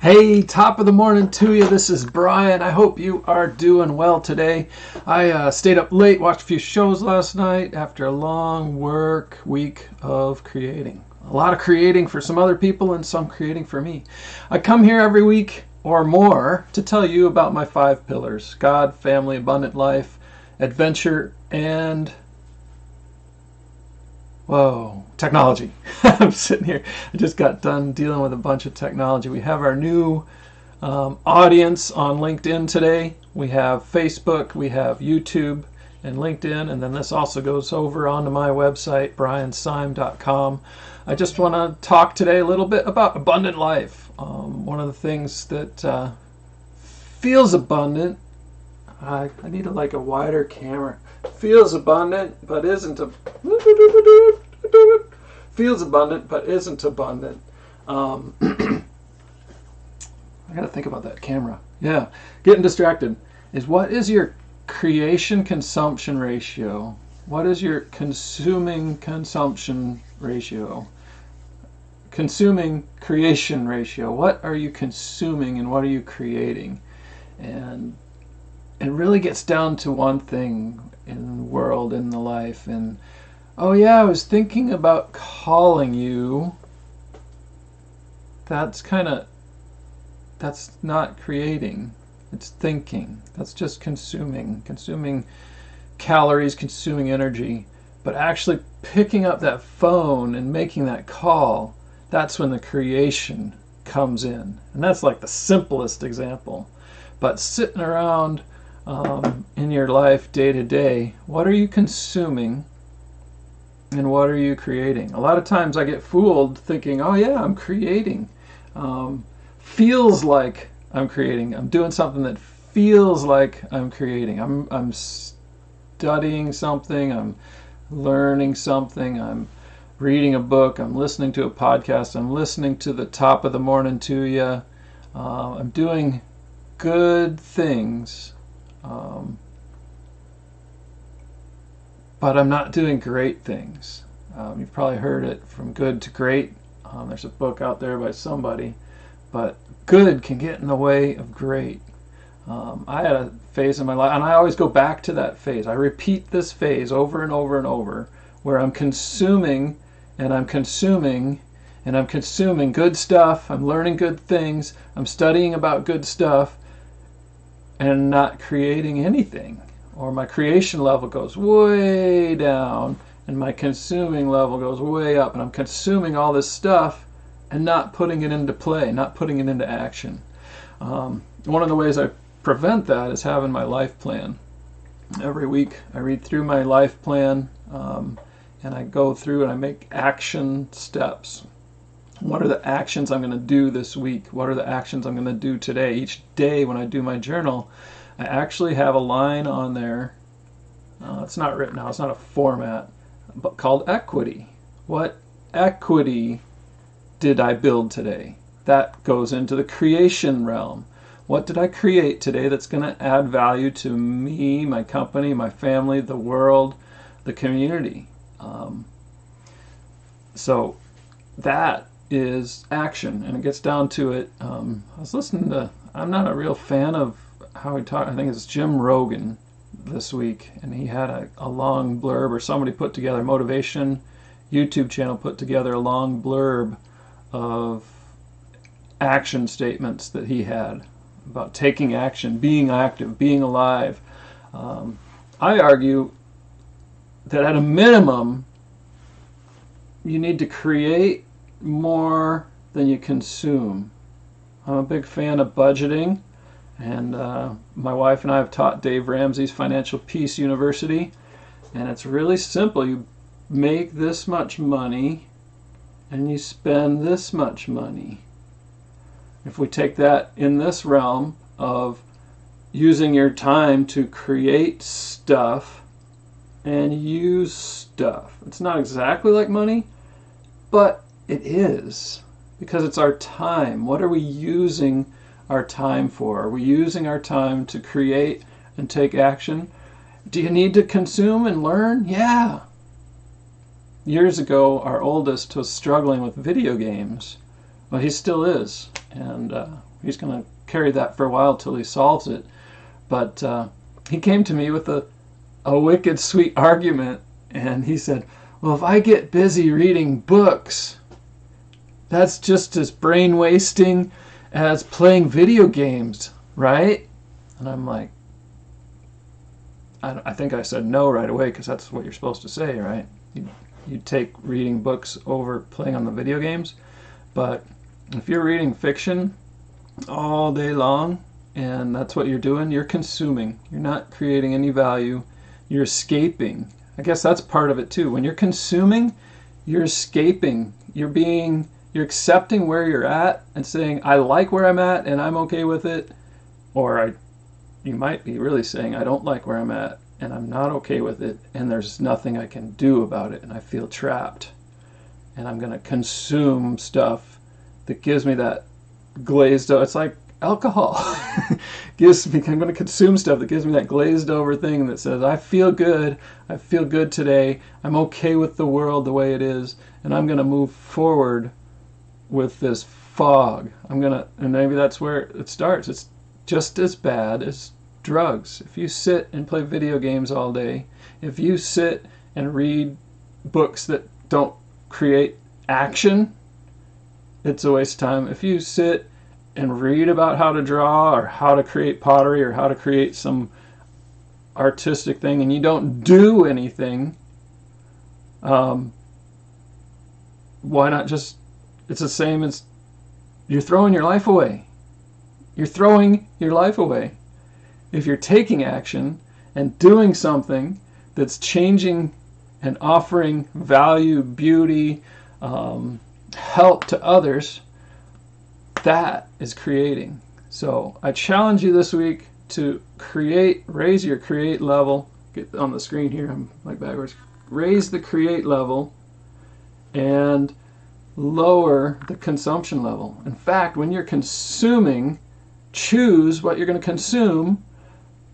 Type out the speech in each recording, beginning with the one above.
Hey, top of the morning to you. This is Brian. I hope you are doing well today. I stayed up late, watched a few shows last night after a long work week of creating. A lot of creating for some other people and some creating for me. I come here every week or more to tell you about my 5 pillars: God, family, abundant life, adventure, and technology. I'm sitting here. I just got done dealing with a bunch of technology. We have our new audience on LinkedIn today. We have Facebook, we have YouTube and LinkedIn, and then this also goes over onto my website, briansyme.com. I just want to talk today a little bit about abundant life. One of the things that feels abundant, I need a wider camera. Feels abundant, but isn't feels abundant, but isn't abundant. I got to think about that camera. Yeah, getting distracted. What is your creation consumption ratio? What is your consuming consumption ratio? Consuming creation ratio. What are you consuming and what are you creating? And it really gets down to one thing in the world, in the life. And oh yeah, I was thinking about calling you. That's not creating. It's thinking. That's just consuming calories, consuming energy. But actually picking up that phone and making that call, that's when the creation comes in. And that's like the simplest example. But sitting around in your life day to day, what are you consuming and what are you creating? A lot of times I get fooled thinking, oh yeah, I'm creating. Feels like I'm creating. I'm doing something that feels like I'm creating. I'm studying something, I'm learning something, I'm reading a book, I'm listening to a podcast, I'm listening to the top of the morning to you. I'm doing good things. But I'm not doing great things. You've probably heard it, from good to great. There's a book out there by somebody, but good can get in the way of great. I had a phase in my life, and I always go back to that phase. I repeat this phase over and over and over, where I'm consuming and I'm consuming and I'm consuming good stuff. I'm learning good things. I'm studying about good stuff and not creating anything. Or my creation level goes way down and my consuming level goes way up, and I'm consuming all this stuff and not putting it into play, not putting it into action. One of the ways I prevent that is having my life plan. Every week I read through my life plan and I go through and I make action steps. What are the actions I'm going to do this week? What are the actions I'm going to do today? Each day when I do my journal, I actually have a line on there. It's not written out. It's not a format, but called equity. What equity did I build today? That goes into the creation realm. What did I create today that's going to add value to me, my company, my family, the world, the community? So that is action, and it gets down to it. I was listening to, I'm not a real fan of how he talked. I think it's Jim Rogan this week, and he had a long blurb, or somebody put together, motivation YouTube channel put together a long blurb of action statements that he had about taking action, being active, being alive. I argue that at a minimum, you need to create more than you consume. I'm a big fan of budgeting, and my wife and I have taught Dave Ramsey's Financial Peace University, and it's really simple. You make this much money and you spend this much money. If we take that in this realm of using your time to create stuff and use stuff, it's not exactly like money, but it is, because it's our time. What are we using our time for? Are we using our time to create and take action? Do you need to consume and learn? Yeah. Years ago, our oldest was struggling with video games. Well, he still is. And He's going to carry that for a while till he solves it. But he came to me with a wicked sweet argument, and he said, well, if I get busy reading books, that's just as brain wasting as playing video games, right? And I'm like, I think I said no right away, because that's what you're supposed to say, right? You take reading books over playing on the video games. But if you're reading fiction all day long, and that's what you're doing, you're consuming. You're not creating any value. You're escaping. I guess that's part of it too. When you're consuming, you're escaping. You're accepting where you're at and saying, I like where I'm at and I'm okay with it. Or you might be really saying, I don't like where I'm at and I'm not okay with it, and there's nothing I can do about it, and I feel trapped. And I'm going to consume stuff that gives me that glazed over. It's like alcohol. I'm going to consume stuff that gives me that glazed over thing that says, I feel good today, I'm okay with the world the way it is, and I'm going to move forward with this fog. And maybe that's where it starts. It's just as bad as drugs. If you sit and play video games all day, if you sit and read books that don't create action, it's a waste of time. If you sit and read about how to draw or how to create pottery or how to create some artistic thing and you don't do anything, why not just, it's the same as you're throwing your life away. You're throwing your life away. If you're taking action and doing something that's changing and offering value, beauty, help to others, that is creating. So I challenge you this week to raise your create level. Get on the screen here, I'm like backwards. Raise the create level and lower the consumption level. In fact, when you're consuming, choose what you're going to consume,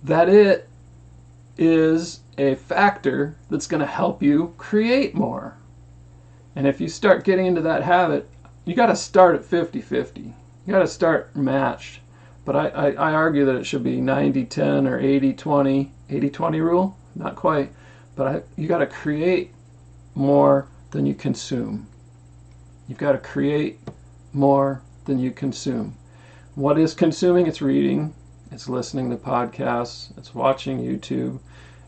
that it is a factor that's going to help you create more. And if you start getting into that habit, you got to start at 50-50. You got to start matched. But I argue that it should be 90-10 or 80-20, 80-20 rule. Not quite. But you got to create more than you consume. You've got to create more than you consume. What is consuming? It's reading. It's listening to podcasts. It's watching YouTube.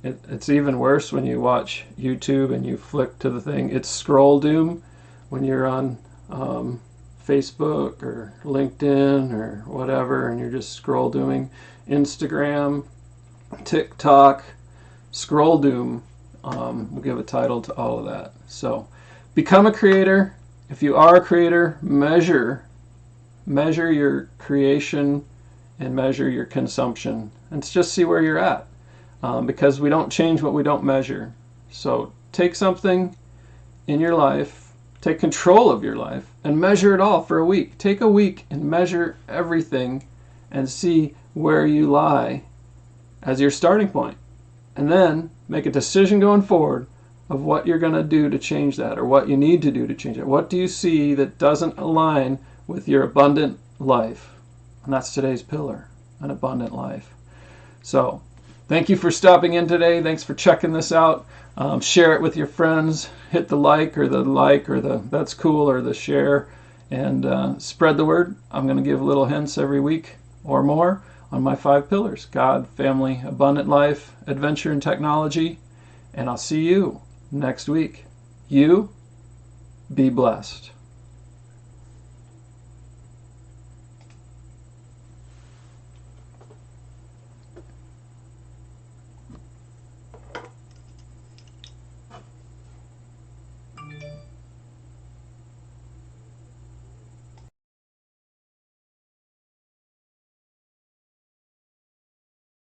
It's even worse when you watch YouTube and you flick to the thing. It's scroll doom when you're on Facebook or LinkedIn or whatever, and you're just scroll dooming. Instagram, TikTok, scroll doom. We'll give a title to all of that. So become a creator. If you are a creator, measure your creation and measure your consumption, and just see where you're at. Because we don't change what we don't measure. So take something in your life, take control of your life, and measure it all for a week. Take a week and measure everything and see where you lie as your starting point. And then make a decision going forward of what you're going to do to change that, or what you need to do to change it. What do you see that doesn't align with your abundant life? And that's today's pillar, an abundant life. So thank you for stopping in today. Thanks for checking this out. Share it with your friends. Hit the like or the that's cool or the share, and spread the word. I'm going to give little hints every week or more on my 5 pillars: God, family, abundant life, adventure, and technology. And I'll see you next week. You be blessed.